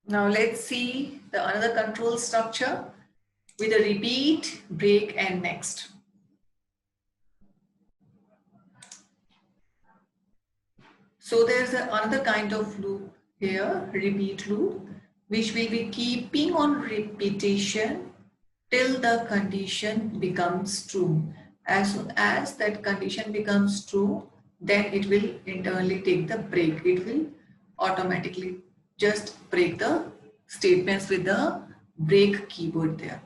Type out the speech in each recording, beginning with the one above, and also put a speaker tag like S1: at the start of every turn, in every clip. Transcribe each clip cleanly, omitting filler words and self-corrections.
S1: Now let's see the another control structure with a repeat, break and next. So there's another kind of loop here, repeat loop, which will be keeping on repetition till the condition becomes true. As soon as that condition becomes true, then it will internally take the break. It will automatically just break the statements with the break keyword there.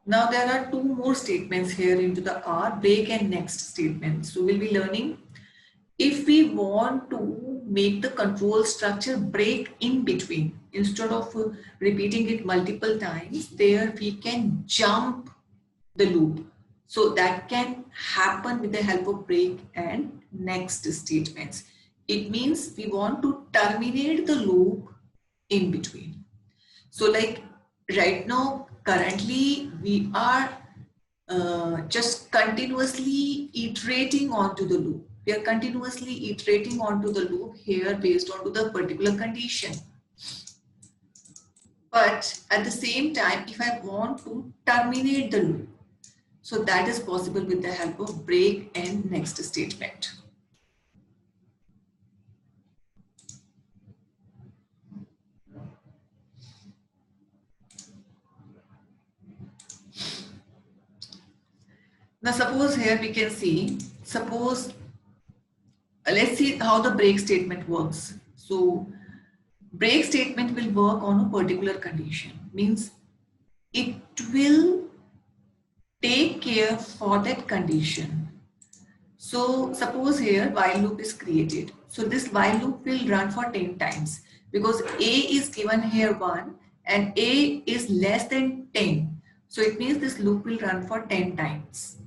S1: Now there are two more statements here into the R, break and next statements. So we'll be learning if we want to make the control structure break in between, instead of repeating it multiple times, there we can jump the loop. So that can happen with the help of break and next statements. It means we want to terminate the loop in between. So like right now, currently we are just continuously iterating onto the loop. We are continuously iterating onto the loop here based on the particular condition. But at the same time, if I want to terminate the loop, so that is possible with the help of break and next statement. Now suppose here we can see, suppose let's see how the break statement works. So break statement will work on a particular condition, means it will take care for that condition. So suppose here while loop is created. So this while loop will run for 10 times because A is given here 1 and A is less than 10. So it means this loop will run for 10 times.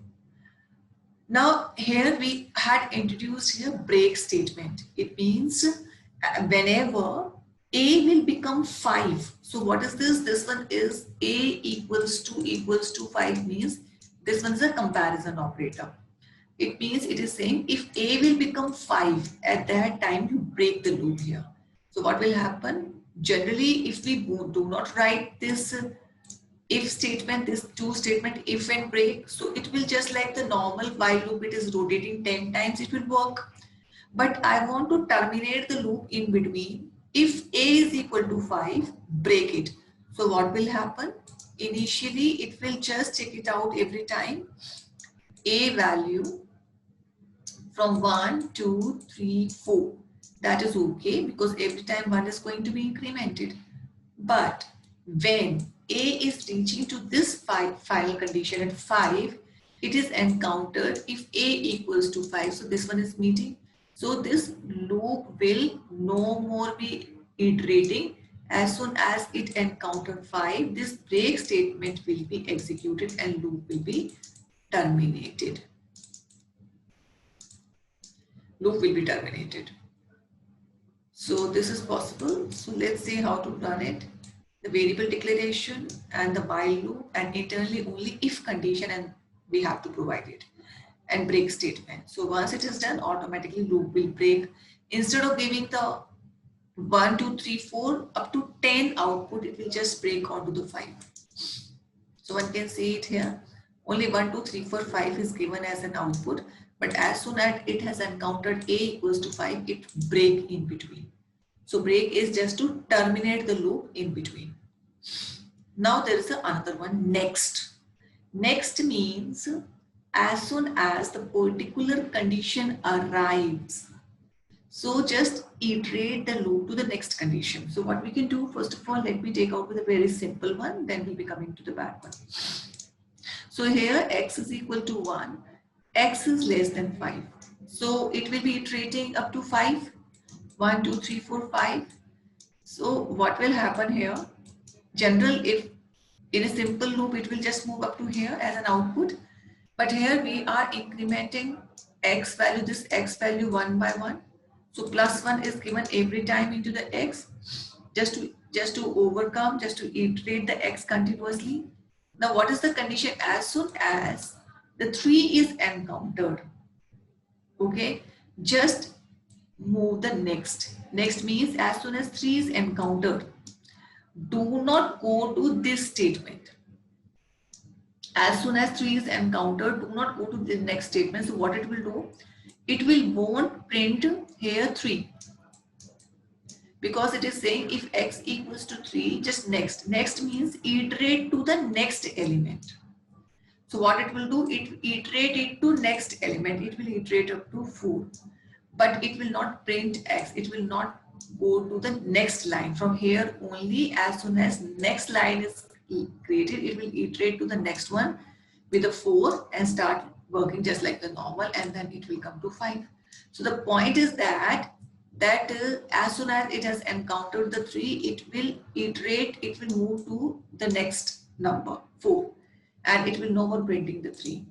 S1: Now here we had introduced here break statement. It means whenever A will become 5. So what is this? This one is A equals to 5 means this one is a comparison operator. It means it is saying if A will become 5, at that time you break the loop here. So what will happen? Generally, if we do not write this if statement, this do statement, if and break, so it will just like the normal while loop, it is rotating 10 times, it will work. But I want to terminate the loop in between. If A is equal to 5, break it. So what will happen? Initially, it will just check it out every time. A value from 1, 2, 3, 4. That is okay because every time 1 is going to be incremented. But when A is reaching to this final condition at 5, it is encountered if A equals to 5. So this one is meeting. So this loop will no more be iterating. As soon as it encountered 5, this break statement will be executed and loop will be terminated. Loop will be terminated. So this is possible. So let's see how to run it. The variable declaration and the while loop and internally only if condition, and we have to provide it, and break statement. So once it is done, automatically loop will break. Instead of giving the 1, 2, 3, 4 up to 10 output, it will just break onto the 5. So one can see it here. Only 1, 2, 3, 4, 5 is given as an output, but as soon as it has encountered A equals to 5, it break in between. So break is just to terminate the loop in between. Now there is another one, next. Next means as soon as the particular condition arrives. So just iterate the loop to the next condition. So what we can do, first of all, let me take out with a very simple one, then we'll be coming to the bad one. So here x is equal to 1, x is less than 5. So it will be iterating up to 5. 1, 2, 3, 4, 5. So what will happen here? General, if in a simple loop, it will just move up to here as an output. But here we are incrementing x value, this x value 1 by 1. So plus 1 is given every time into the x, just to overcome, just to iterate the x continuously. Now what is the condition? As soon as the 3 is encountered, okay, just move the next. Next means as soon as 3 is encountered, do not go to this statement. As soon as 3 is encountered, do not go to the next statement. So what it will do? It won't print here 3. Because it is saying if x equals to 3, just next. Next means iterate to the next element. So what it will do? It iterate it to next element. It will iterate up to 4. But it will not print x. It will not go to the next line. From here only, as soon as next line is created, it will iterate to the next one with a 4 and start working just like the normal, and then it will come to 5. So the point is that as soon as it has encountered the 3, it will iterate, it will move to the next number 4, and it will no more printing the 3.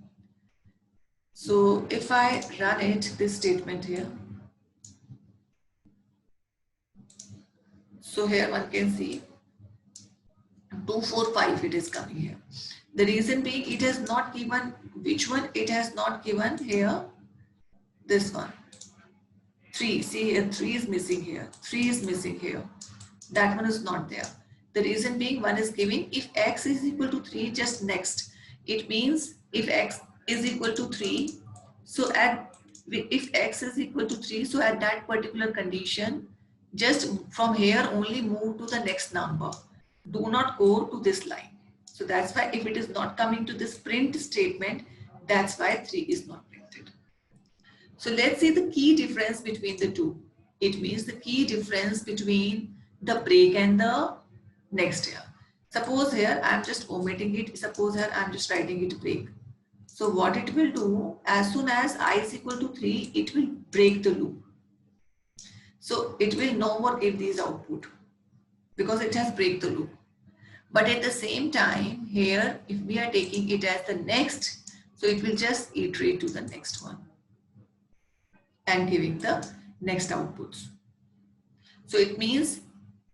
S1: So if I run it, this statement here, so here one can see 2, 4, 5 it is coming here. The reason being, it has not given which one, it has not given here this one. 3, see here 3 is missing here, 3 is missing here, that one is not there. The reason being, one is giving if x is equal to 3, just next. It means if x is equal to 3, so if x is equal to 3, so at that particular condition, just from here only move to the next number. Do not go to this line. So that's why if it is not coming to this print statement, that's why 3 is not printed. So let's see the key difference between the two. It means the key difference between the break and the next here. Suppose here I'm just omitting it. Suppose here I'm just writing it break. So what it will do, as soon as I is equal to 3, it will break the loop. So it will no more give these output because it has break the loop. But at the same time here, if we are taking it as the next, so it will just iterate to the next one and giving the next outputs. So it means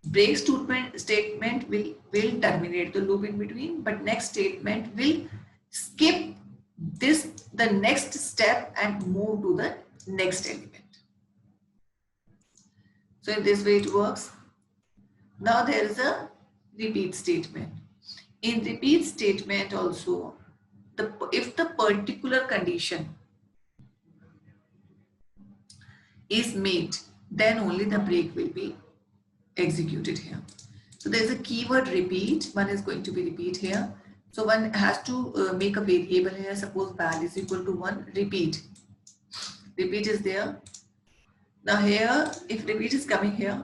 S1: break statement will terminate the loop in between, but next statement will skip the next step and move to the next element. So in this way it works. Now there is a repeat statement. In repeat statement also, if the particular condition is made, then only the break will be executed here. So there is a keyword repeat. One is going to be repeat here. So one has to make a variable here. Suppose val is equal to 1, repeat. Repeat is there. Now here, if repeat is coming here,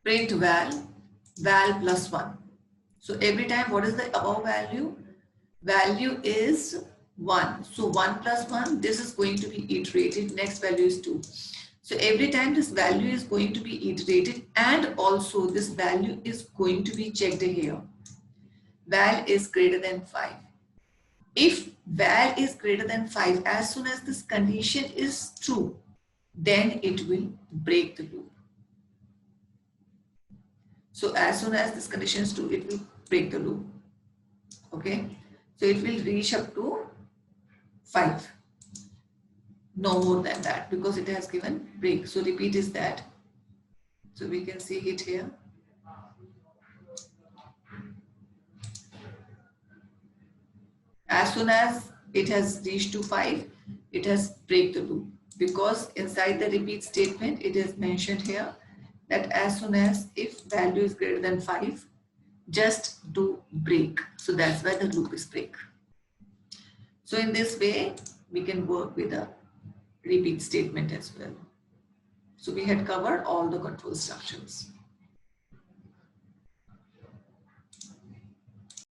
S1: print val plus 1. So every time, what is the above value? Value is 1. So 1 plus 1, this is going to be iterated. Next value is 2. So every time this value is going to be iterated, and also this value is going to be checked here. Val is greater than 5. If val is greater than 5, as soon as this condition is true, then it will break the loop. So as soon as this condition is true, it will break the loop. Okay. So it will reach up to 5. No more than that, because it has given break. So repeat is that. So we can see it here. As soon as it has reached to 5, it has break the loop, because inside the repeat statement it is mentioned here that as soon as if value is greater than 5, just do break. So that's why the loop is break. So in this way we can work with a repeat statement as well. So we had covered all the control structures.